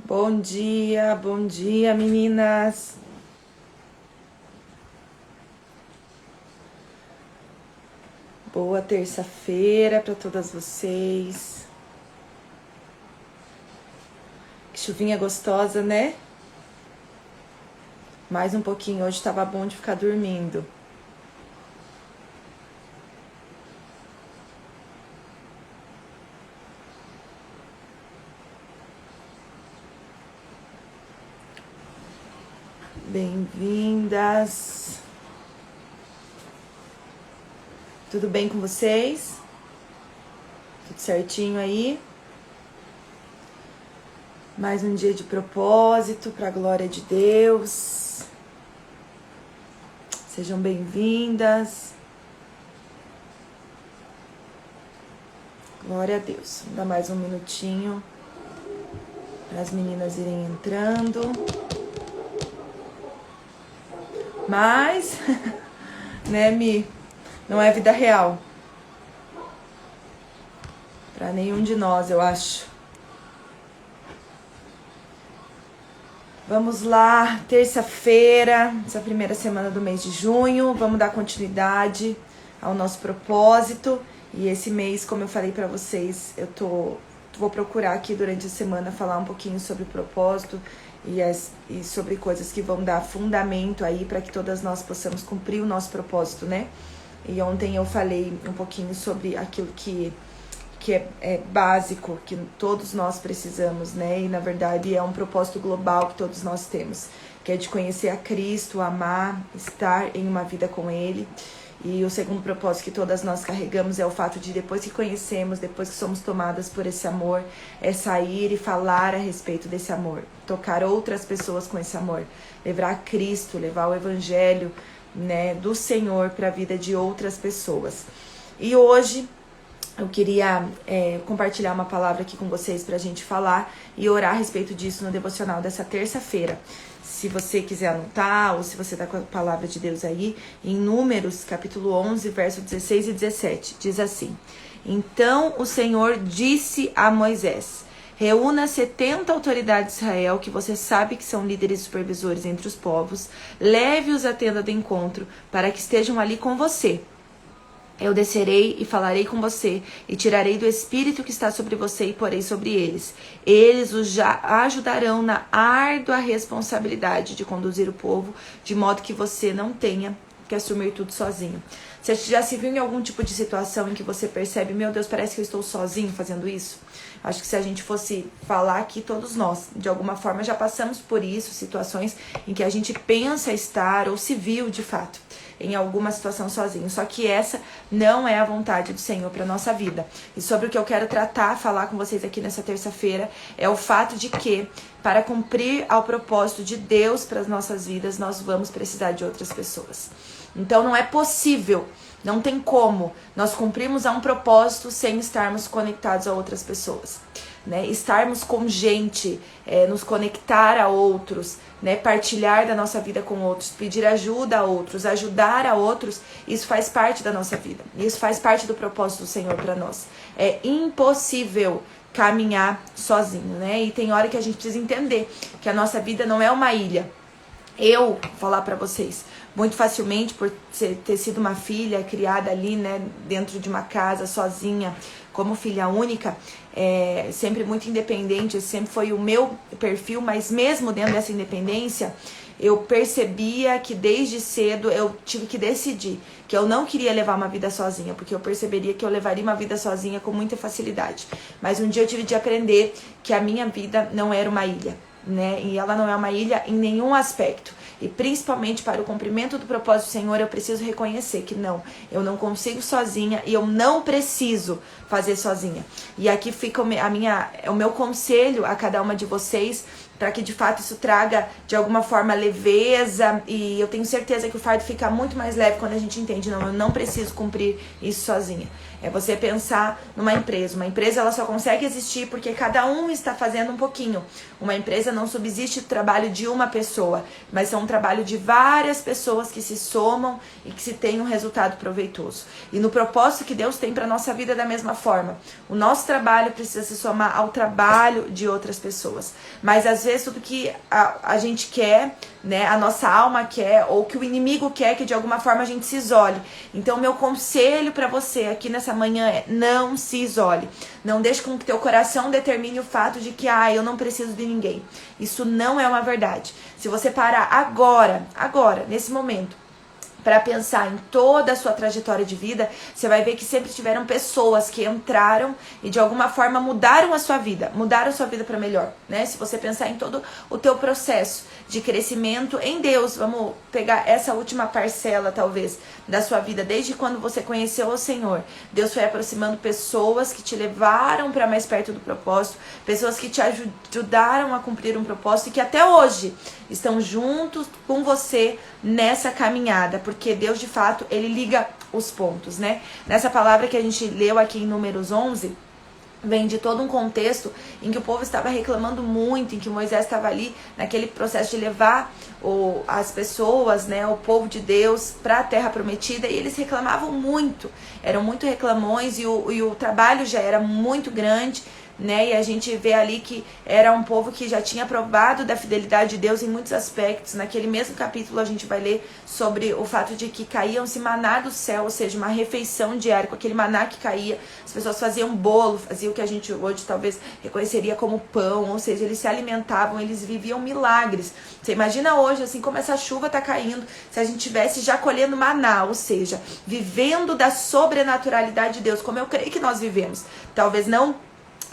Bom dia, meninas. Boa terça-feira para todas vocês. Que chuvinha gostosa, né? Mais um pouquinho, hoje estava bom de ficar dormindo. Bem-vindas. Tudo bem com vocês? Tudo certinho aí? Mais um dia de propósito para a glória de Deus. Sejam bem-vindas. Glória a Deus. Vou dar mais um minutinho para as meninas irem entrando. Mas, né, Mi? Não é vida real. Para nenhum de nós, eu acho. Vamos lá, terça-feira, essa primeira semana do mês de junho. Vamos dar continuidade ao nosso propósito. E esse mês, como eu falei para vocês, vou procurar aqui durante a semana falar um pouquinho sobre o propósito e sobre coisas que vão dar fundamento aí para que todas nós possamos cumprir o nosso propósito, né? E ontem eu falei um pouquinho sobre aquilo que é básico, que todos nós precisamos, né? E na verdade é um propósito global que todos nós temos, que é de conhecer a Cristo, amar, estar em uma vida com Ele. E o segundo propósito que todas nós carregamos é o fato de, depois que conhecemos, depois que somos tomadas por esse amor, é sair e falar a respeito desse amor, tocar outras pessoas com esse amor, levar a Cristo, levar o Evangelho, né, do Senhor para a vida de outras pessoas. E hoje eu queria compartilhar uma palavra aqui com vocês para a gente falar e orar a respeito disso no devocional dessa terça-feira. Se você quiser anotar ou se você está com a palavra de Deus aí, em Números, capítulo 11, verso 16 e 17, diz assim: Então o Senhor disse a Moisés: Reúna 70 autoridades de Israel, que você sabe que são líderes supervisores entre os povos, leve-os à tenda do encontro, para que estejam ali com você. Eu descerei e falarei com você, e tirarei do espírito que está sobre você e porei sobre eles. Eles os já ajudarão na árdua responsabilidade de conduzir o povo, de modo que você não tenha que assumir tudo sozinho. Você já se viu em algum tipo de situação em que você percebe, meu Deus, parece que eu estou sozinho fazendo isso? Acho que se a gente fosse falar aqui, todos nós, de alguma forma, já passamos por isso, situações em que a gente pensa estar ou se viu, de fato, em alguma situação sozinho. Só que essa não é a vontade do Senhor para nossa vida. E sobre o que eu quero falar com vocês aqui nessa terça-feira, é o fato de que, para cumprir ao propósito de Deus para as nossas vidas, nós vamos precisar de outras pessoas. Então não é possível, não tem como nós cumprirmos a um propósito sem estarmos conectados a outras pessoas, né? Estarmos com gente, nos conectar a outros, né? Partilhar da nossa vida com outros, pedir ajuda a outros, ajudar a outros, isso faz parte da nossa vida, isso faz parte do propósito do Senhor para nós. É impossível caminhar sozinho, né? E tem hora que a gente precisa entender que a nossa vida não é uma ilha. Eu vou falar para vocês, muito facilmente, por ter sido uma filha criada ali, né, dentro de uma casa, sozinha, como filha única, sempre muito independente, sempre foi o meu perfil, mas mesmo dentro dessa independência, eu percebia que desde cedo eu tive que decidir que eu não queria levar uma vida sozinha, porque eu perceberia que eu levaria uma vida sozinha com muita facilidade. Mas um dia eu tive de aprender que a minha vida não era uma ilha, né? E ela não é uma ilha em nenhum aspecto. E principalmente para o cumprimento do propósito do Senhor, eu preciso reconhecer que não, eu não consigo sozinha e eu não preciso fazer sozinha. E aqui fica o meu conselho a cada uma de vocês, para que de fato isso traga de alguma forma leveza, e eu tenho certeza que o fardo fica muito mais leve quando a gente entende, não, eu não preciso cumprir isso sozinha. É você pensar numa empresa. Uma empresa, ela só consegue existir porque cada um está fazendo um pouquinho. Uma empresa não subsiste do trabalho de uma pessoa, mas são um trabalho de várias pessoas que se somam e que se tem um resultado proveitoso. E no propósito que Deus tem para nossa vida da mesma forma. O nosso trabalho precisa se somar ao trabalho de outras pessoas. Mas às vezes tudo que a gente quer, né, a nossa alma quer, ou que o inimigo quer, que de alguma forma a gente se isole. Então meu conselho para você aqui nessa manhã é: não se isole. Não deixe com que teu coração determine o fato de que eu não preciso de ninguém. Isso não é uma verdade. Se você parar agora, nesse momento, para pensar em toda a sua trajetória de vida, você vai ver que sempre tiveram pessoas que entraram e de alguma forma mudaram a sua vida para melhor, né? Se você pensar em todo o teu processo de crescimento em Deus, vamos pegar essa última parcela talvez da sua vida, desde quando você conheceu o Senhor, Deus foi aproximando pessoas que te levaram para mais perto do propósito, pessoas que te ajudaram a cumprir um propósito e que até hoje estão juntos com você nessa caminhada, porque Deus de fato, ele liga os pontos, né? Nessa palavra que a gente leu aqui em Números 11, vem de todo um contexto em que o povo estava reclamando muito, em que Moisés estava ali naquele processo de levar as pessoas, né, o povo de Deus para a terra prometida, e eles reclamavam muito, eram muito reclamões, e o trabalho já era muito grande, né? E a gente vê ali que era um povo que já tinha provado da fidelidade de Deus em muitos aspectos. Naquele mesmo capítulo a gente vai ler sobre o fato de que caíam-se maná do céu, ou seja, uma refeição diária. Com aquele maná que caía, as pessoas faziam bolo, faziam o que a gente hoje talvez reconheceria como pão, ou seja, eles se alimentavam, eles viviam milagres. Você imagina hoje, assim como essa chuva está caindo, se a gente tivesse já colhendo maná, ou seja, vivendo da sobrenaturalidade de Deus, como eu creio que nós vivemos. Talvez não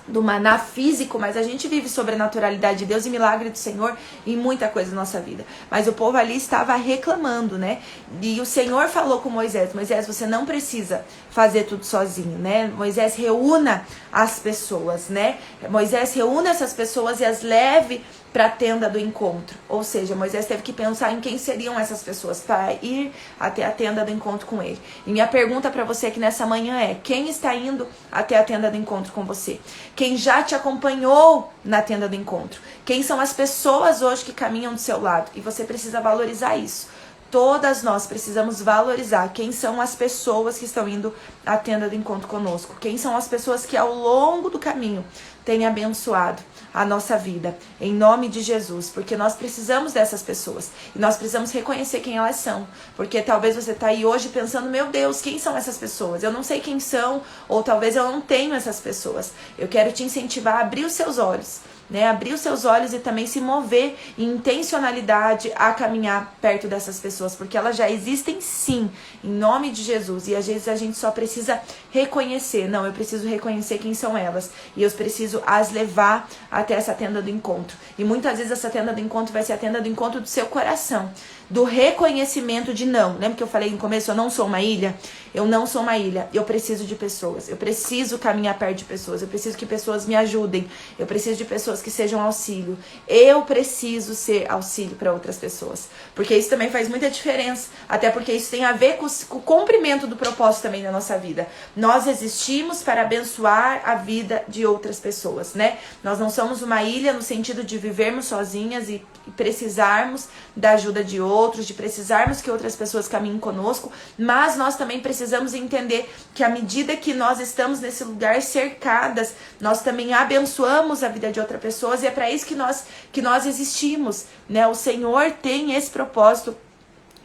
do maná físico, mas a gente vive sobrenaturalidade de Deus e milagre do Senhor em muita coisa na nossa vida. Mas o povo ali estava reclamando, né? E o Senhor falou com Moisés: Moisés, você não precisa fazer tudo sozinho, né? Moisés, reúna as pessoas, né? Moisés, reúna essas pessoas e as leve para a tenda do encontro. Ou seja, Moisés teve que pensar em quem seriam essas pessoas para ir até a tenda do encontro com ele. E minha pergunta para você aqui nessa manhã é: quem está indo até a tenda do encontro com você? Quem já te acompanhou na tenda do encontro? Quem são as pessoas hoje que caminham do seu lado? E você precisa valorizar isso. Todas nós precisamos valorizar quem são as pessoas que estão indo à tenda do encontro conosco. Quem são as pessoas que ao longo do caminho têm abençoado a nossa vida, em nome de Jesus, porque nós precisamos dessas pessoas, e nós precisamos reconhecer quem elas são, porque talvez você está aí hoje pensando: meu Deus, quem são essas pessoas? Eu não sei quem são, ou talvez eu não tenho essas pessoas. Eu quero te incentivar a abrir os seus olhos, né? Abrir os seus olhos e também se mover em intencionalidade a caminhar perto dessas pessoas, porque elas já existem sim, em nome de Jesus, e às vezes a gente só precisa reconhecer: não, eu preciso reconhecer quem são elas, e eu preciso as levar até essa tenda do encontro. E muitas vezes essa tenda do encontro vai ser a tenda do encontro do seu coração, do reconhecimento de não. Lembra que eu falei no começo: eu não sou uma ilha? Eu não sou uma ilha, eu preciso de pessoas, eu preciso caminhar perto de pessoas, eu preciso que pessoas me ajudem, eu preciso de pessoas que sejam auxílio, eu preciso ser auxílio para outras pessoas, porque isso também faz muita diferença, até porque isso tem a ver com o cumprimento do propósito também da nossa vida. Nós existimos para abençoar a vida de outras pessoas, né? Nós não somos uma ilha no sentido de vivermos sozinhas e precisarmos da ajuda de outros, de precisarmos que outras pessoas caminhem conosco, mas nós também precisamos entender que à medida que nós estamos nesse lugar cercadas, nós também abençoamos a vida de outras pessoas, e é para isso que nós existimos, né? O Senhor tem esse propósito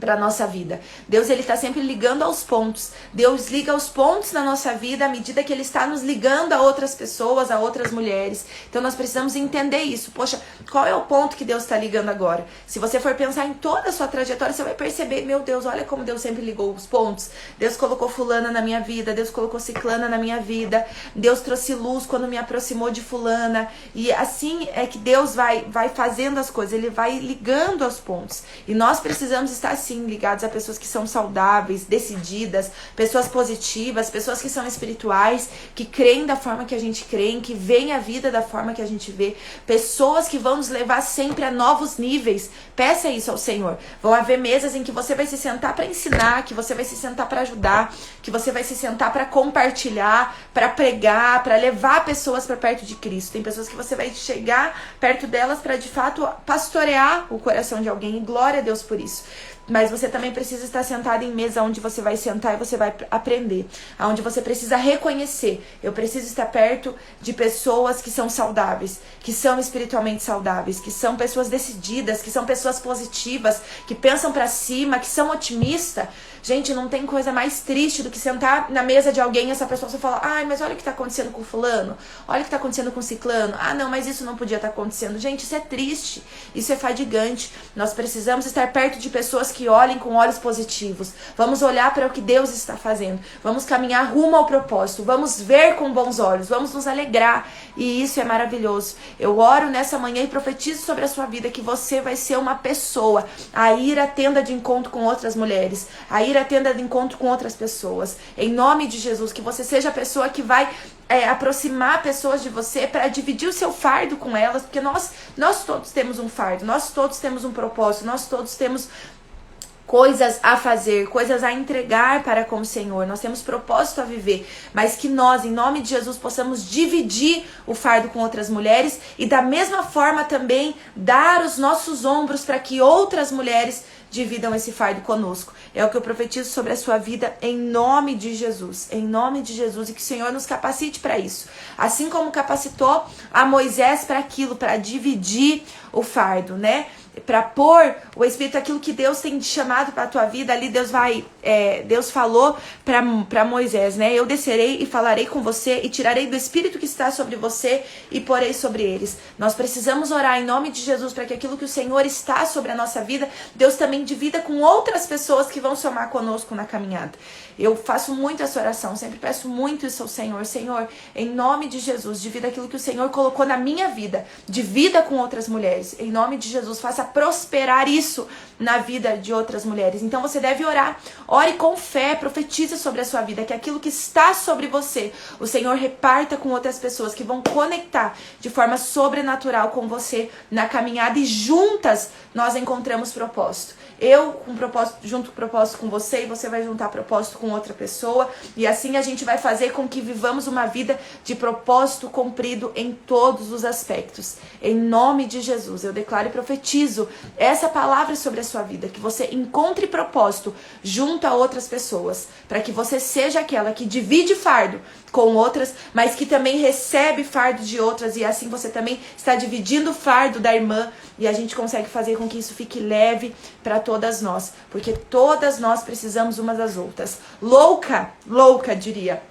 para nossa vida. Deus, ele está sempre ligando aos pontos. Deus liga aos pontos na nossa vida à medida que ele está nos ligando a outras pessoas, a outras mulheres. Então nós precisamos entender isso. Poxa, qual é o ponto que Deus está ligando agora? Se você for pensar em toda a sua trajetória, você vai perceber: meu Deus, olha como Deus sempre ligou os pontos. Deus colocou fulana na minha vida, Deus colocou ciclana na minha vida, Deus trouxe luz quando me aproximou de fulana. E assim é que Deus vai fazendo as coisas, ele vai ligando aos pontos. E nós precisamos estar sim ligados a pessoas que são saudáveis, decididas, pessoas positivas, pessoas que são espirituais, que creem da forma que a gente crê, que veem a vida da forma que a gente vê, pessoas que vão nos levar sempre a novos níveis. Peça isso ao Senhor. Vão haver mesas em que você vai se sentar para ensinar, que você vai se sentar para ajudar, que você vai se sentar para compartilhar, para pregar, para levar pessoas para perto de Cristo. Tem pessoas que você vai chegar perto delas para de fato pastorear o coração de alguém, e glória a Deus por isso. Mas você também precisa estar sentado em mesa onde você vai sentar e você vai aprender. Onde você precisa reconhecer. Eu preciso estar perto de pessoas que são saudáveis, que são espiritualmente saudáveis, que são pessoas decididas, que são pessoas positivas, que pensam pra cima, que são otimistas. Gente, não tem coisa mais triste do que sentar na mesa de alguém e essa pessoa só falar: ai, mas olha o que tá acontecendo com fulano, olha o que tá acontecendo com ciclano, ah não, mas isso não podia estar acontecendo. Gente, isso é triste, isso é fadigante. Nós precisamos estar perto de pessoas que olhem com olhos positivos. Vamos olhar para o que Deus está fazendo, vamos caminhar rumo ao propósito, vamos ver com bons olhos, vamos nos alegrar, e isso é maravilhoso. Eu oro nessa manhã e profetizo sobre a sua vida que você vai ser uma pessoa a ir à tenda de encontro com outras mulheres, a ir à tenda de encontro com outras pessoas, em nome de Jesus. Que você seja a pessoa que vai aproximar pessoas de você para dividir o seu fardo com elas, porque nós todos temos um fardo, nós todos temos um propósito, nós todos temos coisas a fazer, coisas a entregar para com o Senhor. Nós temos propósito a viver, mas que nós, em nome de Jesus, possamos dividir o fardo com outras mulheres e da mesma forma também dar os nossos ombros para que outras mulheres dividam esse fardo conosco. É o que eu profetizo sobre a sua vida em nome de Jesus, e que o Senhor nos capacite para isso. Assim como capacitou a Moisés para aquilo, para dividir o fardo, né? Para pôr o Espírito, aquilo que Deus tem chamado para a tua vida, ali Deus falou para Moisés, né? Eu descerei e falarei com você e tirarei do Espírito que está sobre você e porei sobre eles. Nós precisamos orar em nome de Jesus para que aquilo que o Senhor está sobre a nossa vida, Deus também divida com outras pessoas que vão somar conosco na caminhada. Eu faço muito essa oração, sempre peço muito isso ao Senhor. Senhor, em nome de Jesus, divida aquilo que o Senhor colocou na minha vida, divida com outras mulheres. Em nome de Jesus, faça prosperar isso na vida de outras mulheres. Então você deve orar, ore com fé, profetize sobre a sua vida, que aquilo que está sobre você, o Senhor reparta com outras pessoas que vão conectar de forma sobrenatural com você na caminhada, e juntas nós encontramos propósito. Eu com propósito, junto com propósito com você, e você vai juntar propósito com outra pessoa, e assim a gente vai fazer com que vivamos uma vida de propósito cumprido em todos os aspectos. Em nome de Jesus, eu declaro e profetizo essa palavra sobre a sua vida, que você encontre propósito junto a outras pessoas, para que você seja aquela que divide fardo com outras, mas que também recebe fardo de outras, e assim você também está dividindo o fardo da irmã, e a gente consegue fazer com que isso fique leve para todas nós, porque todas nós precisamos umas das outras. Louca diria,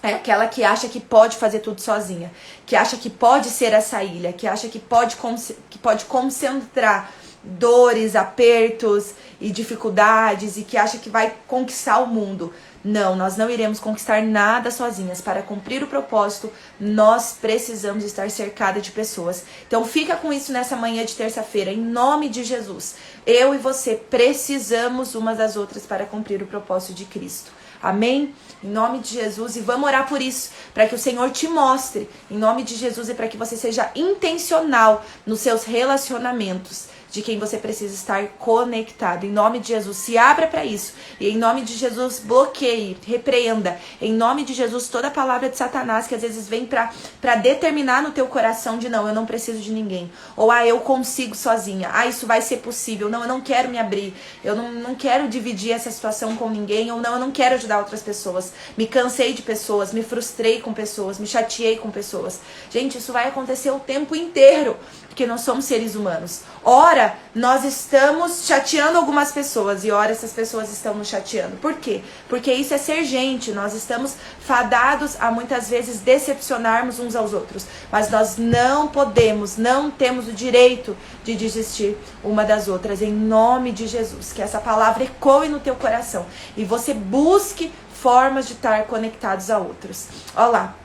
é aquela que acha que pode fazer tudo sozinha, que acha que pode ser essa ilha, que acha que pode concentrar dores, apertos e dificuldades, e que acha que vai conquistar o mundo. Não, nós não iremos conquistar nada sozinhas. Para cumprir o propósito, nós precisamos estar cercadas de pessoas. Então fica com isso nessa manhã de terça-feira, em nome de Jesus. Eu e você precisamos umas das outras para cumprir o propósito de Cristo. Amém? Em nome de Jesus, e vamos orar por isso, para que o Senhor te mostre, em nome de Jesus, e para que você seja intencional nos seus relacionamentos, de quem você precisa estar conectado. Em nome de Jesus, se abra para isso. E em nome de Jesus, bloqueie, repreenda. Em nome de Jesus, toda palavra de Satanás que às vezes vem para determinar no teu coração de não, eu não preciso de ninguém. Ou eu consigo sozinha. Isso vai ser possível. Não, eu não quero me abrir. Eu não quero dividir essa situação com ninguém. Ou não, eu não quero ajudar outras pessoas. Me cansei de pessoas, me frustrei com pessoas, me chateei com pessoas. Gente, isso vai acontecer o tempo inteiro, porque nós somos seres humanos. Ora, nós estamos chateando algumas pessoas, e ora essas pessoas estão nos chateando. Por quê? Porque isso é ser gente. Nós estamos fadados a muitas vezes decepcionarmos uns aos outros. Mas nós não podemos, não temos o direito de desistir uma das outras. Em nome de Jesus, que essa palavra ecoe no teu coração e você busque formas de estar conectados a outros. Olha lá,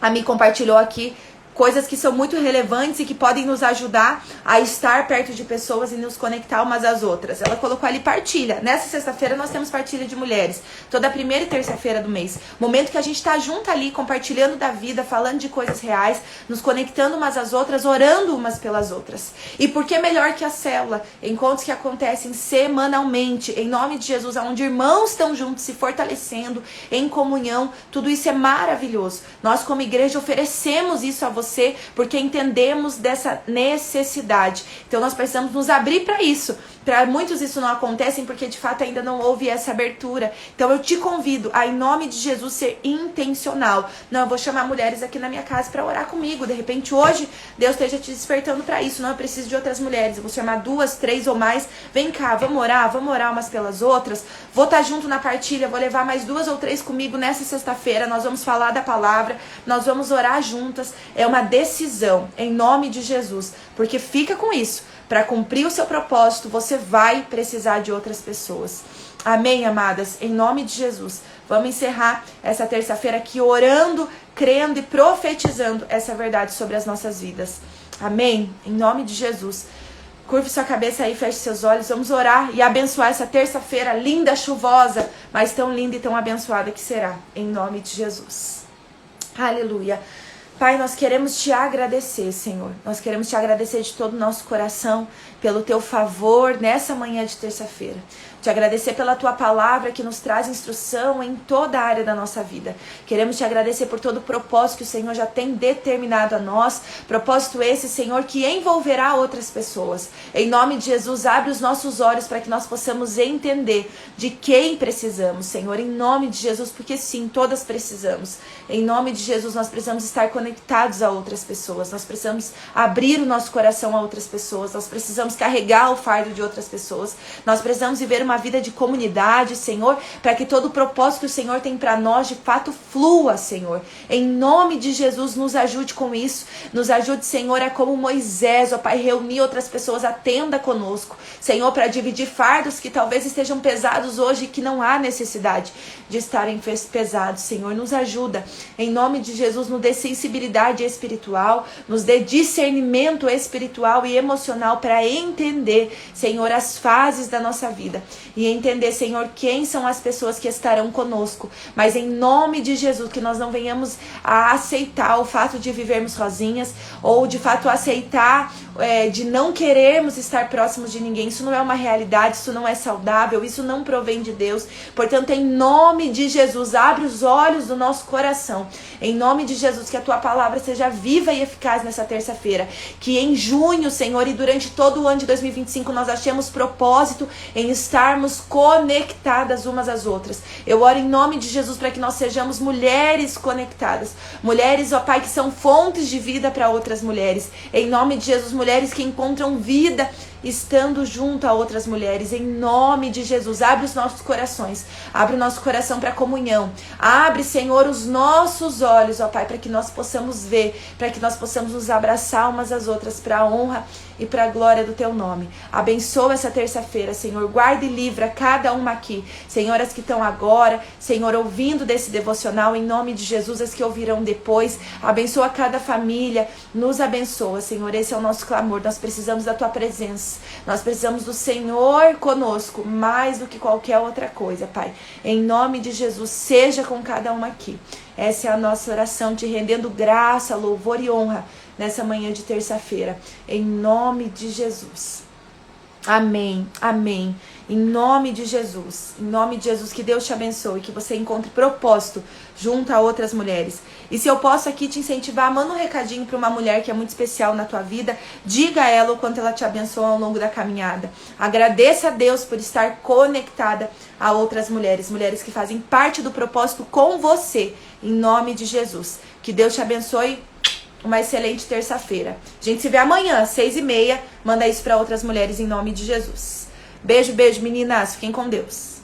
a Mi compartilhou aqui coisas que são muito relevantes e que podem nos ajudar a estar perto de pessoas e nos conectar umas às outras. Ela colocou ali partilha. Nessa sexta-feira nós temos partilha de mulheres, toda primeira e terça-feira do mês. Momento que a gente tá junto ali, compartilhando da vida, falando de coisas reais, nos conectando umas às outras, orando umas pelas outras. E por que melhor que a célula? Encontros que acontecem semanalmente, em nome de Jesus, onde irmãos estão juntos, se fortalecendo, em comunhão. Tudo isso é maravilhoso. Nós, como igreja, oferecemos isso a você, porque entendemos dessa necessidade. Então nós precisamos nos abrir para isso. Para muitos isso não acontece porque de fato ainda não houve essa abertura. Então eu te convido a, em nome de Jesus, ser intencional. Não, eu vou chamar mulheres aqui na minha casa para orar comigo. De repente hoje Deus esteja te despertando para isso. Não, eu preciso de outras mulheres. Eu vou chamar 2, 3 ou mais. Vem cá, vamos orar umas pelas outras. Vou estar junto na partilha, vou levar mais 2 ou 3 comigo nessa sexta-feira. Nós vamos falar da palavra, nós vamos orar juntas. É uma decisão, em nome de Jesus. Porque fica com isso. Para cumprir o seu propósito, você vai precisar de outras pessoas. Amém, amadas? Em nome de Jesus. Vamos encerrar essa terça-feira aqui orando, crendo e profetizando essa verdade sobre as nossas vidas. Amém? Em nome de Jesus. Curve sua cabeça aí, feche seus olhos. Vamos orar e abençoar essa terça-feira linda, chuvosa, mas tão linda e tão abençoada que será. Em nome de Jesus. Aleluia. Pai, nós queremos te agradecer, Senhor. Nós queremos te agradecer de todo o nosso coração pelo teu favor nessa manhã de terça-feira. Te agradecer pela tua palavra que nos traz instrução em toda a área da nossa vida. Queremos te agradecer por todo o propósito que o Senhor já tem determinado a nós. Propósito esse, Senhor, que envolverá outras pessoas. Em nome de Jesus, abre os nossos olhos para que nós possamos entender de quem precisamos, Senhor. Em nome de Jesus, porque sim, todas precisamos. Em nome de Jesus, nós precisamos estar conectados a outras pessoas. Nós precisamos abrir o nosso coração a outras pessoas. Nós precisamos carregar o fardo de outras pessoas. Nós precisamos viver uma vida de comunidade, Senhor, para que todo o propósito que o Senhor tem para nós de fato flua, Senhor. Em nome de Jesus, nos ajude com isso. Nos ajude, Senhor, a como Moisés, ó Pai, reunir outras pessoas, atenda conosco, Senhor, para dividir fardos que talvez estejam pesados hoje e que não há necessidade de estarem pesados, Senhor. Nos ajuda. Em nome de Jesus, nos dê sensibilidade espiritual, nos dê discernimento espiritual e emocional para entender, Senhor, as fases da nossa vida e entender, Senhor, quem são as pessoas que estarão conosco. Mas em nome de Jesus, que nós não venhamos a aceitar o fato de vivermos sozinhas ou de fato aceitar de não querermos estar próximos de ninguém. Isso não é uma realidade, isso não é saudável, isso não provém de Deus. Portanto, em nome de Jesus, abre os olhos do nosso coração. Em nome de Jesus, que a tua palavra seja viva e eficaz nessa terça-feira. Que em junho, Senhor, e durante todo o ano de 2025, nós achemos propósito em estarmos conectadas umas às outras. Eu oro em nome de Jesus para que nós sejamos mulheres conectadas. Mulheres, ó Pai, que são fontes de vida para outras mulheres. Em nome de Jesus, mulheres que encontram vida estando junto a outras mulheres. Em nome de Jesus, abre os nossos corações, abre o nosso coração para comunhão, abre, Senhor, os nossos olhos, ó Pai, para que nós possamos ver, para que nós possamos nos abraçar umas às outras para a honra e para a glória do teu nome. Abençoa essa terça-feira, Senhor, guarda e livra cada uma aqui, Senhor, as que estão agora, Senhor, ouvindo desse devocional, em nome de Jesus, as que ouvirão depois. Abençoa cada família, nos abençoa, Senhor, esse é o nosso clamor. Nós precisamos da tua presença. Nós precisamos do Senhor conosco, mais do que qualquer outra coisa, Pai. Em nome de Jesus, seja com cada uma aqui. Essa é a nossa oração, te rendendo graça, louvor e honra nessa manhã de terça-feira. Em nome de Jesus. Amém, amém. Em nome de Jesus, que Deus te abençoe, que você encontre propósito junto a outras mulheres. E se eu posso aqui te incentivar, manda um recadinho para uma mulher que é muito especial na tua vida, diga a ela o quanto ela te abençoa ao longo da caminhada. Agradeça a Deus por estar conectada a outras mulheres, mulheres que fazem parte do propósito com você, em nome de Jesus. Que Deus te abençoe. Uma excelente terça-feira. A gente se vê amanhã, 6h30. Manda isso para outras mulheres em nome de Jesus. Beijo, beijo, meninas. Fiquem com Deus.